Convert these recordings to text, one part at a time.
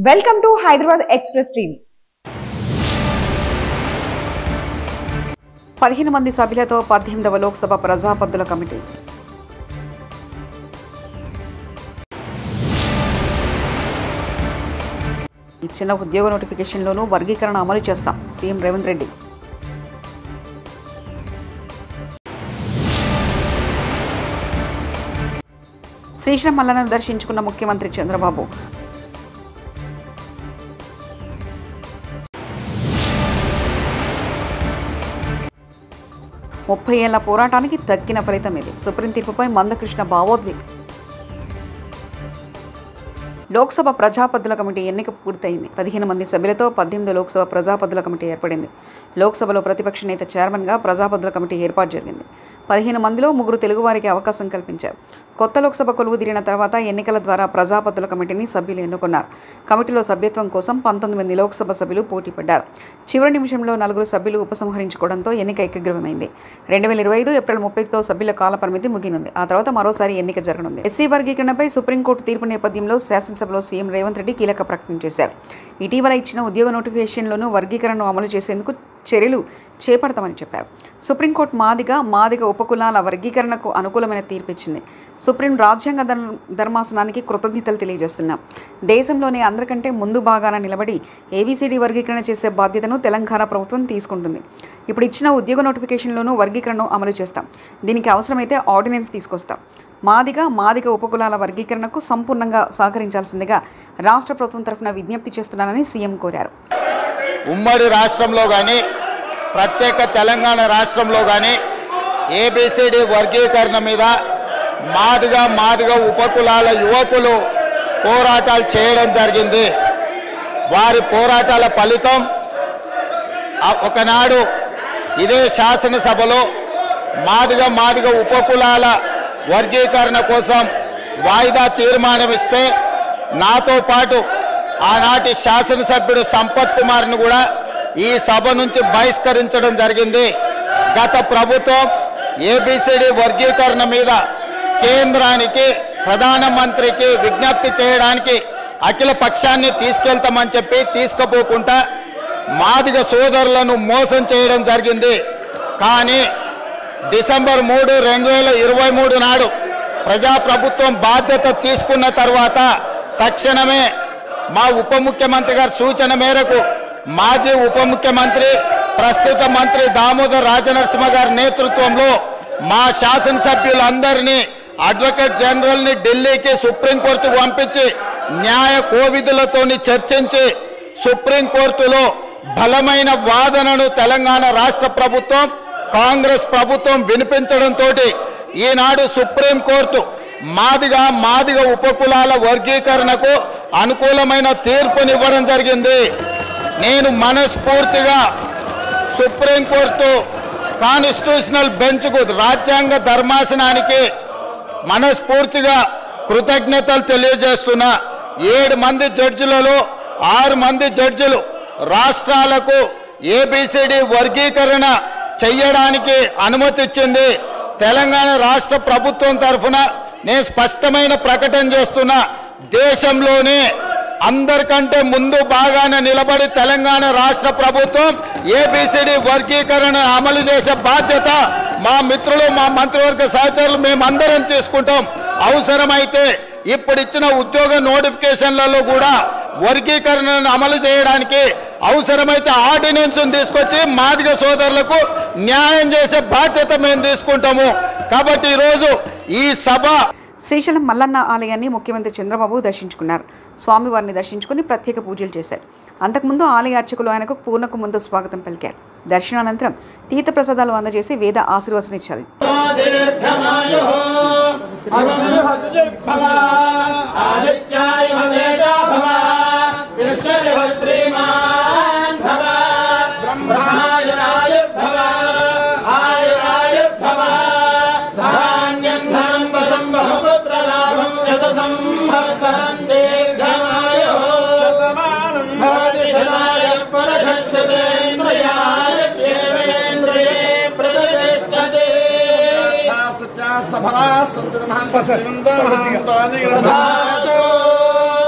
Welcome to Hyderabad Express team. 15 మంది సభ్యులతో 18వ Lok Sabha ప్రజాపద్దుల committee. ఇచ్చిన ఉద్యోగ నోటిఫికేషన్లోనూ వర్గీకరణ అమలు చేస్తాం సీఎం రేవంత్ రెడ్డి. శ్రీశైలం మల్లన్నను దర్శించుకున్న ముఖ్యమంత్రి చంద్రబాబు. ముప్పై ఏళ్ల పోరాటానికి తగ్గిన ఫలితం ఇది. సుప్రీం తీర్పుపై మందకృష్ణ భావోద్వేగం. లోక్సభ ప్రజాపద్దుల కమిటీ ఎన్నిక పూర్తయింది. 15 మంది సభ్యులతో 18వ లోక్సభ ప్రజాపద్దుల కమిటీ ఏర్పడింది. లోక్సభలో ప్రతిపక్ష నేత చైర్మన్గా ప్రజాపద్దుల కమిటీ ఏర్పాటు జరిగింది. 15 మందిలో 3 తెలుగువారికి అవకాశం కల్పించారు. కొత్త లోక్సభ కొలువుదీరిన తర్వాత ఎన్నికల ద్వారా ప్రజాపద్దుల కమిటీని సభ్యులు ఎన్నుకున్నారు. కమిటీలో సభ్యత్వం కోసం 19 మంది లోక్సభ సభ్యులు పోటీ పడ్డారు. చివరి నిమిషంలో 4 సభ్యులు ఉపసంహరించుకోవడంతో ఎన్నిక ఏకగ్రీవమైంది. 2025 ఏప్రిల్ 30తో సభ్యుల కాల పరిమితి ముగినుంది. ఆ తర్వాత మరోసారి ఎన్నిక జరగనుంది. ఎస్సీ వర్గీకరణపై సుప్రీంకోర్టు తీర్పు నేపథ్యంలో శాసనసభలో సీఎం రేవంత్ రెడ్డి కీలక ప్రకటన చేశారు. ఇటీవల ఇచ్చిన ఉద్యోగ నోటిఫికేషన్లోనూ వర్గీకరణను అమలు చేసేందుకు చర్యలు చేపడతామని చెప్పారు. సుప్రీంకోర్టు మాదిగ ఉపకులాల వర్గీకరణకు అనుకూలమైన తీర్పు ఇచ్చింది. సుప్రీం రాజ్యాంగ ధర్మాసనానికి కృతజ్ఞతలు తెలియజేస్తున్నాం. దేశంలోనే అందరికంటే ముందు భాగాన నిలబడి ఏబీసీడీ వర్గీకరణ చేసే బాధ్యతను తెలంగాణ ప్రభుత్వం తీసుకుంటుంది. ఇప్పుడు ఇచ్చిన ఉద్యోగ నోటిఫికేషన్లోనూ వర్గీకరణను అమలు చేస్తాం. దీనికి అవసరమైతే ఆర్డినెన్స్ తీసుకొస్తాం. మాదిగ ఉపకులాల వర్గీకరణకు సంపూర్ణంగా సహకరించాల్సిందిగా రాష్ట్ర ప్రభుత్వం తరఫున విజ్ఞప్తి చేస్తున్నానని సీఎం కోరారు. ఉమ్మడి రాష్ట్రంలో కానీ ప్రత్యేక తెలంగాణ రాష్ట్రంలో కానీ ఏబిసిడి వర్గీకరణ మీద మాదిగ ఉపకులాల యువకులు పోరాటాలు చేయడం జరిగింది. వారి పోరాటాల ఫలితం ఒకనాడు ఇదే శాసనసభలో మాదిగ ఉపకులాల వర్గీకరణ కోసం వాయిదా తీర్మానం ఇస్తే నాతో పాటు ఆనాటి శాసనసభ్యుడు సంపత్ కుమార్ను కూడా ఈ సభ నుంచి బహిష్కరించడం జరిగింది. గత ప్రభుత్వం ఏబిసిడి వర్గీకరణ మీద కేంద్రానికి ప్రధానమంత్రికి విజ్ఞప్తి చేయడానికి అఖిల పక్షాన్ని తీసుకెళ్తామని చెప్పి తీసుకుపోకుండా మాదిగ సోదరులను మోసం చేయడం జరిగింది. కానీ డిసెంబర్ 3, 2023 నాడు ప్రజాప్రభుత్వం బాధ్యత తీసుకున్న తర్వాత తక్షణమే మా ఉప ముఖ్యమంత్రి గారి సూచన మేరకు మాజీ ఉప ముఖ్యమంత్రి ప్రస్తుత మంత్రి దామోదర్ రాజనరసింహ గారి నేతృత్వంలో మా శాసనసభ్యులందరినీ అడ్వకేట్ జనరల్ని ఢిల్లీకి సుప్రీంకోర్టుకు పంపించి న్యాయ కోవిధులతో చర్చించి సుప్రీంకోర్టులో బలమైన వాదనను తెలంగాణ రాష్ట్ర ప్రభుత్వం కాంగ్రెస్ ప్రభుత్వం వినిపించడంతో ఈనాడు సుప్రీంకోర్టు మాదిగ ఉపకులాల వర్గీకరణకు అనుకూలమైన తీర్పునివ్వడం జరిగింది. నేను మనస్ఫూర్తిగా సుప్రీంకోర్టు కాన్స్టిట్యూషనల్ బెంచ్కు రాజ్యాంగ ధర్మాసనానికి మనస్ఫూర్తిగా కృతజ్ఞతలు తెలియజేస్తున్నా. 7 మంది జడ్జిలలో 6 మంది జడ్జిలు రాష్ట్రాలకు ఏబిసిడి వర్గీకరణ చెయ్యడానికి అనుమతి ఇచ్చింది. తెలంగాణ రాష్ట్ర ప్రభుత్వం తరఫున నేను స్పష్టమైన ప్రకటన చేస్తున్నా. దేశంలోనే అందరికంటే ముందు భాగాన నిలబడి తెలంగాణ రాష్ట్ర ప్రభుత్వం ఏబిసిడి వర్గీకరణ అమలు చేసే బాధ్యత మా మిత్రులు మా మంత్రివర్గ సహచరులు మేమందరం తీసుకుంటాం. అవసరమైతే ఇప్పుడు ఇచ్చిన ఉద్యోగ నోటిఫికేషన్లలో కూడా వర్గీకరణను అమలు చేయడానికి అవసరమైతే ఆర్డినెన్స్ తీసుకొచ్చి మాదిగ సోదరులకు న్యాయం చేసే బాధ్యత మేము తీసుకుంటాము. కాబట్టి ఈరోజు ఈ సభ శ్రీశైలం మల్లన్న ఆలయాన్ని ముఖ్యమంత్రి చంద్రబాబు దర్శించుకున్నారు. స్వామివారిని దర్శించుకుని ప్రత్యేక పూజలు చేశారు. అంతకుముందు ఆలయ అర్చకులు ఆయనకు పూర్ణకు ముందు స్వాగతం పలికారు. దర్శనానంతరం తీర్థ ప్రసాదాలు అందజేసి వేద ఆశీర్వచనిచ్చారు.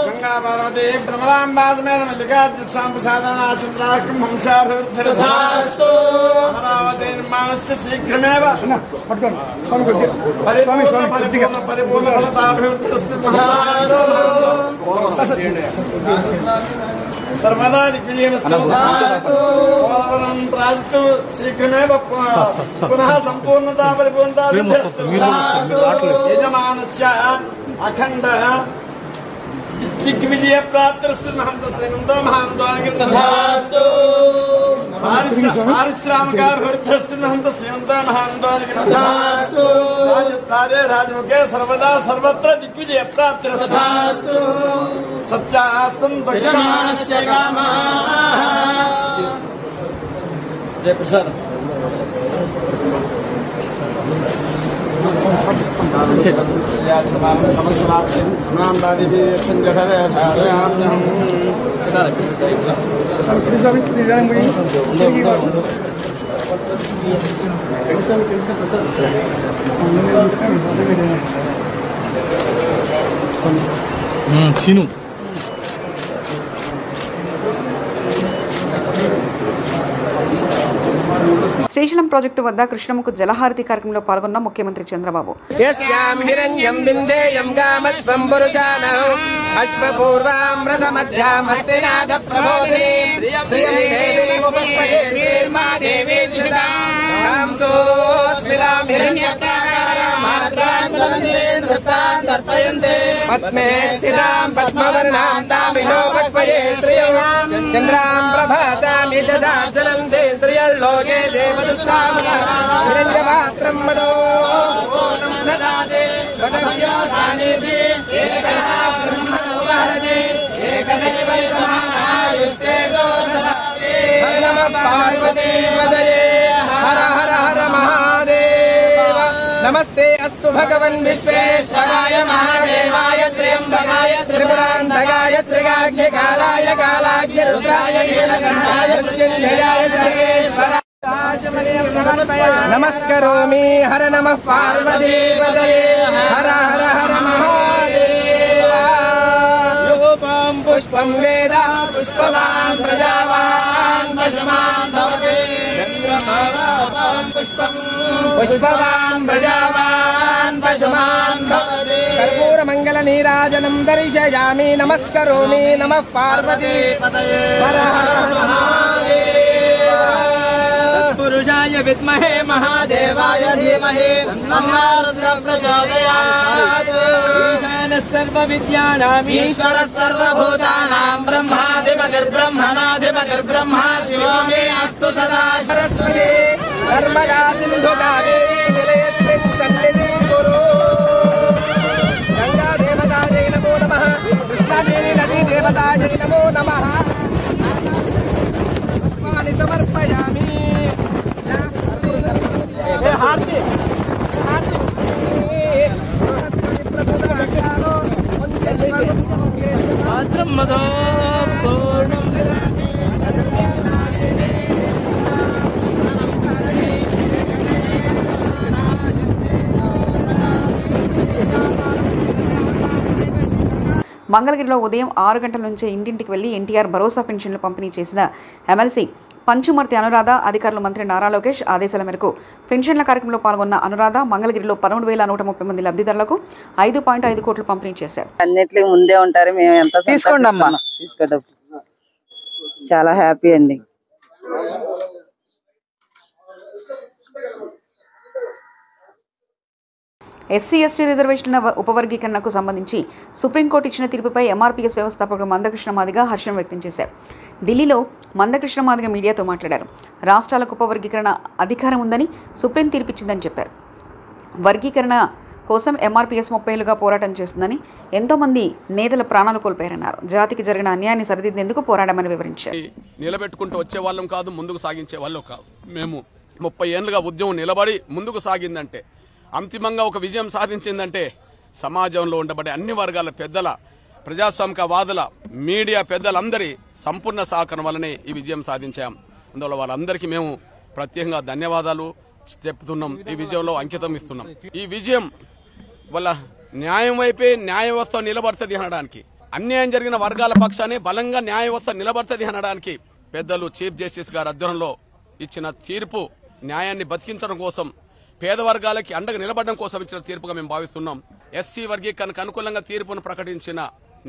गंगा पार्वती भ्रमराम्बासमेन मल्लिकाद्यसाम्प्रसादनाचन्द्राक्रम हंसाभिवृद्धिरस्तु अमरावती निर्माणस्य शीघ्रमेव परिपूर्ण फलताभिवृद्धिरस्तु सर्वदा दिग्विजयमस्तु पोलवरं प्राप्तु शीघ्रमेव पुनः सम्पूर्णता परिपूर्णता यजमानस्य अखण्ड दिग्विजय प्राप्तिरस्तु महन्त श्रीमन्तो महान्तो पारिश्रामिकाभिवृद्धिरस्तु महन्त श्रीमन्तो महान्तो राजद्वारे राजमुखे सर्वदा सर्वत्र दिग्विजय प्राप्तिरस्तु सत्यासन्तु यजमानस्य कामः जय प्रसाद चीनू శ్రీశైలం ప్రాజెక్టు వద్ద కృష్ణమ్మకు జలహారతి కార్యక్రమంలో పాల్గొన్న ముఖ్యమంత్రి చంద్రబాబు नमस्ते अस्तु भगवन् विश्वेश्वराय महादेवाय त्र्यंबकाय त्रिपुरान्तकाय त्रिकाग्निकालाय कालाग्निरुद्राय नीलकण्ठाय मृत्युञ्जयाय सर्वेश्वराय नमस्करोमि हर नमः पार्वतीपतये हर हर हर महादेव योपं पुष्पं वेद पुष्पवान् प्रजावान् पशुमान् भवति पुष्पवान् प्रजावान् पशुमान् भवति कर्पूरमङ्गलनीराजनं दर्शयामि नमस्करोमि नमः पार्वतीपतये हर हर पुरुषाय विद्महे महादेवाय धीमहि तन्नो रुद्रः प्रचोदयात् ईशानः सर्वविद्यानाम् ईश्वरः सर्वभूतानां ब्रह्माधिपतिर्ब्रह्मणाधिपतिर्ब्रह्मा शिवो मे अस्तु सदा सरस्वती नर्मदा सिन्धु कावेरी जलेऽस्मिन् सन्निधिं कुरु गंगा देवतायै नमो नमः कृष्णादेवी नदी देवतायै नमो नमः पुष्पाणि समर्पयामि మంగళగిరిలో ఉదయం 6 గంటల నుంచే ఇంటింటికి వెళ్లి ఎన్టీఆర్ భరోసా పెన్షన్లు పంపిణీ చేసిన ఎమ్మెల్సీ పంచుమర్తి అనురాధ అధికారులు మంత్రి నారా లోకేష్ ఆదేశాల మేరకు పెన్షన్ల కార్యక్రమంలో పాల్గొన్న అనురాధ మంగళగిరిలో 11,130 మంది లబ్ధిదారులకు 5.5 కోట్లు పంపిణీ చేశారు. అన్నిటికీ ముందే ఉంటారు. మేము ఎంత తీసుకోండి అమ్మా, తీసుకోండి. చాలా హ్యాపీ అండి. ఎస్సీ ఎస్టీ రిజర్వేషన్ల ఉపవర్గీకరణకు సంబంధించి సుప్రీంకోర్టు ఇచ్చిన తీర్పుపై ఎంఆర్పీఎస్ వ్యవస్థాపకుడు మందకృష్ణ మాదిగ హర్షం వ్యక్తం చేశారు. ఢిల్లీలో మందకృష్ణ మాదిగ మీడియాతో మాట్లాడారు. రాష్ట్రాలకు ఉపవర్గీకరణ అధికారం ఉందని సుప్రీం తీర్పిచ్చిందని చెప్పారు. వర్గీకరణ కోసం ఎంఆర్పీఎస్ 30 ఏళ్లుగా పోరాటం చేస్తుందని, ఎంతోమంది నేతల ప్రాణాలు కోల్పోయారన్నారు. జాతికి జరిగిన అన్యాయాన్ని సరిదిద్దేందుకు పోరాడమని వివరించారు. నిలబెట్టుకుంటూ వచ్చే వాళ్ళం కాదు, ముందుకు సాగించే వాళ్ళు కాదు. మేము 30 ఏళ్లుగా ఉద్యమం నిలబడి ముందుకు సాగిందంటే, అంతిమంగా ఒక విజయం సాధించిందంటే సమాజంలో ఉండబడే అన్ని వర్గాల పెద్దల, ప్రజాస్వామికవాదుల, మీడియా పెద్దలందరి సంపూర్ణ సహకారం వల్లనే ఈ విజయం సాధించాం. అందువల్ల వాళ్ళందరికీ మేము ప్రత్యేకంగా ధన్యవాదాలు చెప్తున్నాం. ఈ విజయంలో అంకితం ఇస్తున్నాం. ఈ విజయం వల్ల న్యాయం వైపే న్యాయ వ్యవస్థ నిలబడుతుంది అనడానికి అన్యాయం జరిగిన వర్గాల పక్షాన్ని బలంగా న్యాయ వ్యవస్థ నిలబడుతుంది అనడానికి పెద్దలు చీఫ్ జస్టిస్ గారి ఆధ్వర్యంలో ఇచ్చిన తీర్పు న్యాయాన్ని బతికించడం కోసం, పేద వర్గాలకి అండగా నిలబడడం కోసం ఇచ్చిన తీర్పుగా మేము భావిస్తున్నాం. ఎస్సీ వర్గీకరణకు అనుకూలంగా తీర్పును ప్రకటించిన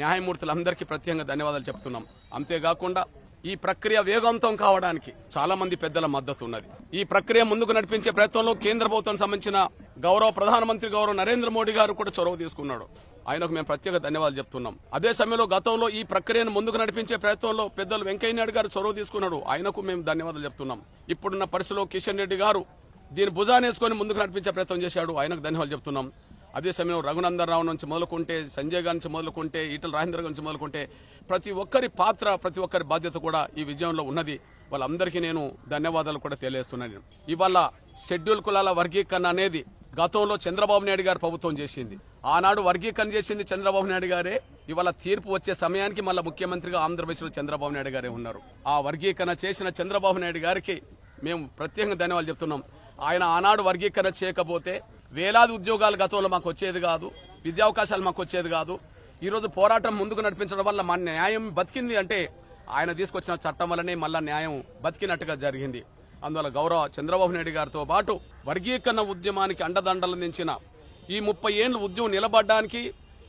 న్యాయమూర్తులందరికీ ప్రత్యేకంగా ధన్యవాదాలు చెప్తున్నాం. అంతేకాకుండా ఈ ప్రక్రియ వేగవంతం కావడానికి చాలా మంది పెద్దల మద్దతు ఉన్నది. ఈ ప్రక్రియ ముందుకు నడిపించే ప్రయత్నంలో కేంద్ర ప్రభుత్వం సంబంధించిన గౌరవ ప్రధానమంత్రి గౌరవ నరేంద్ర మోడీ గారు కూడా చొరవ తీసుకున్నాడు. ఆయనకు మేము ప్రత్యేక ధన్యవాదాలు చెప్తున్నాం. అదే సమయంలో గతంలో ఈ ప్రక్రియను ముందుకు నడిపించే ప్రయత్నంలో పెద్దలు వెంకయ్య నాయుడు గారు చొరవ తీసుకున్నాడు. ఆయనకు మేము ధన్యవాదాలు చెప్తున్నాం. ఇప్పుడున్న పరిస్థితిలో కిషన్ రెడ్డి గారు దీన్ని భుజానేసుకొని ముందుకు నడిపించే ప్రయత్నం చేశాడు. ఆయనకు ధన్యవాదాలు చెప్తున్నాం. అదే సమయంలో రఘునందన్ రావు నుంచి మొదలుకుంటే, సంజయ్ గారి నుంచి మొదలుకుంటే, ఈటల రాజేంద్ర నుంచి మొదలుకుంటే ప్రతి ఒక్కరి పాత్ర, ప్రతి ఒక్కరి బాధ్యత కూడా ఈ విజయంలో ఉన్నది. వాళ్ళందరికీ నేను ధన్యవాదాలు కూడా తెలియజేస్తున్నాను. ఇవాళ షెడ్యూల్ కులాల వర్గీకరణ అనేది గతంలో చంద్రబాబు నాయుడు గారు ప్రభుత్వం చేసింది. ఆనాడు వర్గీకరణ చేసింది చంద్రబాబు నాయుడు గారే. ఇవాళ తీర్పు వచ్చే సమయానికి మళ్ళా ముఖ్యమంత్రిగా ఆంధ్రప్రదేశ్లో చంద్రబాబు నాయుడు గారే ఉన్నారు. ఆ వర్గీకరణ చేసిన చంద్రబాబు నాయుడు గారికి మేము ప్రత్యేకంగా ధన్యవాదాలు చెప్తున్నాం. ఆయన ఆనాడు వర్గీకరణ చేయకపోతే వేలాది ఉద్యోగాలు గతంలో మాకు వచ్చేది కాదు, విద్యావకాశాలు మాకు వచ్చేది కాదు. ఈరోజు పోరాటం ముందుకు నడిపించడం వల్ల మన న్యాయం బతికింది అంటే ఆయన తీసుకొచ్చిన చట్టం వల్లనే మళ్ళా న్యాయం బతికినట్టుగా జరిగింది. అందువల్ల గౌరవ చంద్రబాబు నాయుడు గారితో పాటు వర్గీకరణ ఉద్యమానికి అండదండలు అందించిన ఈ 30 ఏళ్ల ఉద్యమం నిలబడడానికి,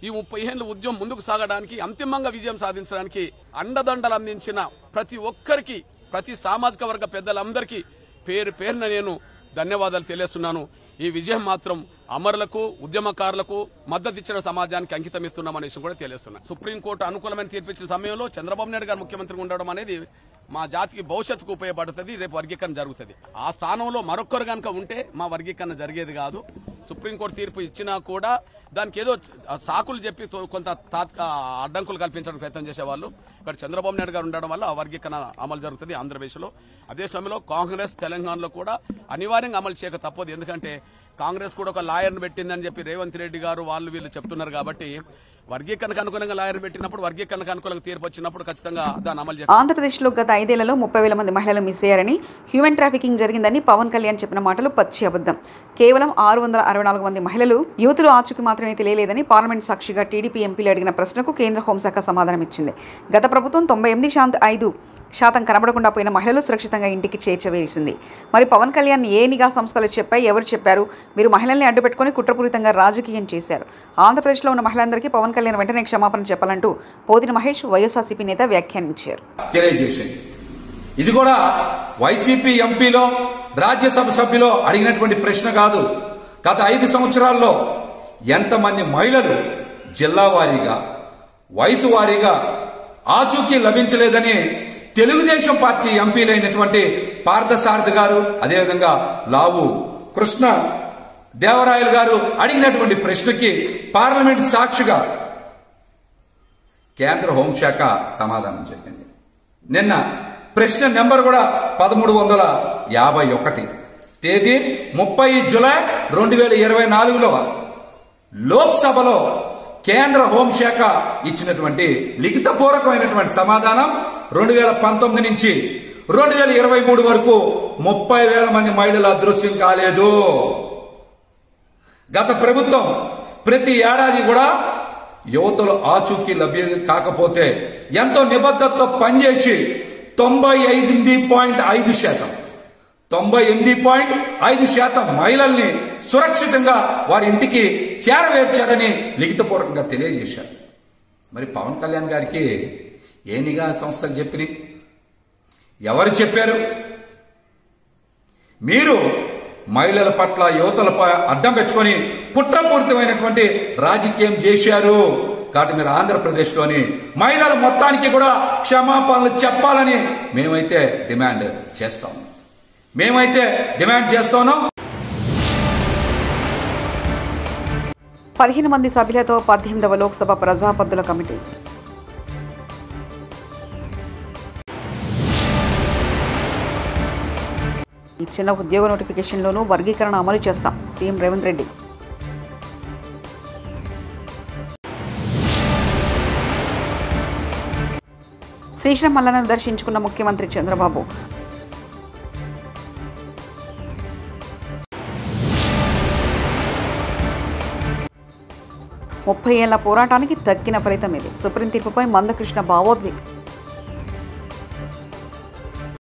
ఈ 30 ఏళ్ల ఉద్యమం ముందుకు సాగడానికి, అంతిమంగా విజయం సాధించడానికి అండదండలు అందించిన ప్రతి ఒక్కరికి, ప్రతి సామాజిక వర్గ పెద్దలందరికీ పేరు పేరున నేను ధన్యవాదాలు తెలియజేస్తున్నాను. ఈ విజయం మాత్రం అమరులకు, ఉద్యమకారులకు, మద్దతు ఇచ్చిన సమాజానికి అంకితం ఇస్తున్నామనే విషయం కూడా తెలియజేస్తున్నాను. సుప్రీంకోర్టు అనుకూలమైన తీర్పిచ్చిన సమయంలో చంద్రబాబు నాయుడు గారు ముఖ్యమంత్రిగా ఉండడం అనేది మా జాతికి భవిష్యత్తుకు ఉపయోగపడుతుంది. రేపు వర్గీకరణ జరుగుతుంది. ఆ స్థానంలో మరొకరు కనుక ఉంటే మా వర్గీకరణ జరిగేది కాదు. సుప్రీంకోర్టు తీర్పు ఇచ్చినా కూడా దానికి ఏదో సాకులు చెప్పి కొంత అడ్డంకులు కల్పించడానికి ప్రయత్నం చేసేవాళ్ళు. ఇక్కడ చంద్రబాబు నాయుడు గారు ఉండడం వల్ల ఆ వర్గీకరణ అమలు జరుగుతుంది ఆంధ్రప్రదేశ్లో. అదే సమయంలో కాంగ్రెస్ తెలంగాణలో కూడా అనివార్యంగా అమలు చేయక తప్పదు. ఎందుకంటే కాంగ్రెస్ కూడా ఒక లాయర్ను పెట్టిందని చెప్పి రేవంత్ రెడ్డి గారు వాళ్ళు వీళ్ళు చెప్తున్నారు. కాబట్టి వర్గీకరణకు అనుగుణంగా లాయర్ పెట్టినప్పుడు, వర్గీకరణకు అనుకూలంగా తీర్పు వచ్చినప్పుడు ఖచ్చితంగా దాన్ని అమలు చేయాలి. ఆంధ్రప్రదేశ్లో గత 5 ఏళ్లలో 30,000 మంది మహిళలు మిస్ అయ్యారని, హ్యూమన్ ట్రాఫికింగ్ జరిగిందని పవన్ కళ్యాణ్ చెప్పిన మాటలు పచ్చి అబద్ధం. కేవలం 664 మంది మహిళలు, యువతులు ఆచూకీ మాత్రమే తెలియలేదని పార్లమెంట్ సాక్షిగా టీడీపీ ఎంపీలు అడిగిన ప్రశ్నకు కేంద్ర హోంశాఖ సమాధానం ఇచ్చింది. గత ప్రభుత్వం 98.5% కనబడకుండా పోయిన మహిళలు సురక్షితంగా ఇంటికి చేర్చవేసింది. మరి పవన్ కళ్యాణ్ ఏ నిఘా సంస్థలు చెప్పాయి, ఎవరు చెప్పారు? మీరు మహిళల్ని అడ్డుపెట్టుకుని కుట్రపూరితంగా రాజకీయం చేశారు. ఆంధ్రప్రదేశ్లో ఉన్న మహిళలందరికీ పవన్ కళ్యాణ్ వెంటనే క్షమాపణ చెప్పాలంటూ పోతిన మహేష్ వైఎస్ఆర్సీపీ నేత వ్యాఖ్యానించారు. ఇది కూడా వైసీపీ ఎంపీలో, రాజ్యసభ సభ్యులో అడిగినటువంటి ప్రశ్న కాదు. గత 5 సంవత్సరాల్లో ఎంతమంది మహిళలు జిల్లా వారీగా, వయసు వారీగా ఆచూకీ లభించలేదని తెలుగుదేశం పార్టీ ఎంపీలైనటువంటి పార్థసారథి గారు, అదేవిధంగా లావు కృష్ణ దేవరాయలు గారు అడిగినటువంటి ప్రశ్నకి పార్లమెంట్ సాక్షిగా కేంద్ర హోంశాఖ సమాధానం చెప్పింది. నిన్న ప్రశ్న నెంబర్ కూడా 1351, తేదీ 30 జూలై 2024లో లోక్సభలో కేంద్ర హోంశాఖ ఇచ్చినటువంటి లిఖితపూర్వకమైనటువంటి సమాధానం 2019 నుంచి 2023 వరకు 30,000 మంది మహిళలు అదృశ్యం కాలేదు. గత ప్రభుత్వం ప్రతి ఏడాది కూడా యువతలు ఆచూకీ లభ్యం కాకపోతే ఎంతో నిబద్ధతతో పనిచేసి 98.5% మహిళల్ని సురక్షితంగా వారి ఇంటికి చేరవేర్చారని లిఖితపూర్వకంగా తెలియజేశారు. మరి పవన్ కళ్యాణ్ గారికి ఏ నిఘా సంస్థలు చెప్పినాయి, ఎవరు చెప్పారు? మీరు మహిళల పట్ల, యువతలపై అడ్డం పెట్టుకొని కుట్రపూరితమైనటువంటి రాజకీయం చేశారు. కాబట్టి మీరు ఆంధ్రప్రదేశ్లోని మహిళల మొత్తానికి కూడా క్షమాపణలు చెప్పాలని మేమైతే డిమాండ్ చేస్తాం. 15 మంది సభ్యులతో 18వ లోక్సభ ప్రజాపద్దుల కమిటీ. ఇచ్చిన ఉద్యోగ నోటిఫికేషన్లోనూ వర్గీకరణ అమలు చేస్తాం సీఎం రేవంత్ రెడ్డి. శ్రీశైలం మల్లన్నను దర్శించుకున్న ముఖ్యమంత్రి చంద్రబాబు. 30 ఏళ్ల పోరాటానికి దక్కిన ఫలితం ఇది. సుప్రీం తీర్పుపై మందకృష్ణ భావోద్వేగం.